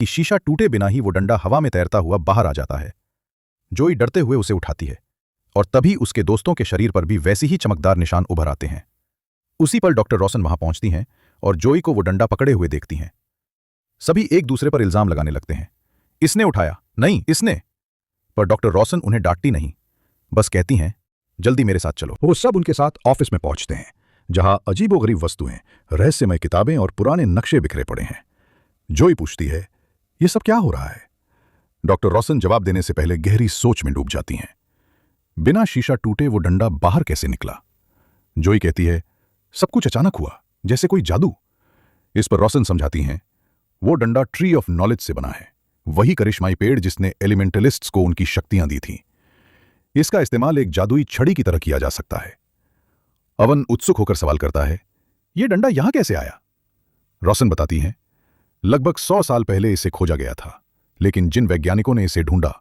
कि शीशा टूटे बिना ही वो डंडा हवा में तैरता हुआ बाहर आ जाता है। जोई डरते हुए उसे उठाती है और तभी उसके दोस्तों के शरीर पर भी वैसे ही चमकदार निशान उभर आते हैं। उसी पल डॉक्टर रॉसन वहां पहुंचती हैं और जोई को वो डंडा पकड़े हुए देखती हैं। सभी एक दूसरे पर इल्जाम लगाने लगते हैं, इसने उठाया, नहीं इसने। पर डॉक्टर रॉसन उन्हें डांटती नहीं, बस कहती हैं, जल्दी मेरे साथ चलो। वो सब उनके साथ ऑफिस में पहुंचते हैं, जहां अजीबोगरीब वस्तुएं, रहस्यमय किताबें और पुराने नक्शे बिखरे पड़े हैं। जोई पूछती है, ये सब क्या हो रहा है? डॉक्टर रॉसन जवाब देने से पहले गहरी सोच में डूब जाती हैं। बिना शीशा टूटे वो डंडा बाहर कैसे निकला? जोई कहती है, सब कुछ अचानक हुआ, जैसे कोई जादू। इस पर रॉसन समझाती हैं, वो डंडा ट्री ऑफ नॉलेज से बना है, वही करिश्माई पेड़ जिसने एलिमेंटलिस्ट्स को उनकी शक्तियां दी थीं। इसका इस्तेमाल एक जादुई छड़ी की तरह किया जा सकता है। अवन उत्सुक होकर सवाल करता है, यह डंडा यहां कैसे आया? रॉसन बताती हैं, लगभग 100 साल पहले इसे खोजा गया था, लेकिन जिन वैज्ञानिकों ने इसे ढूंढा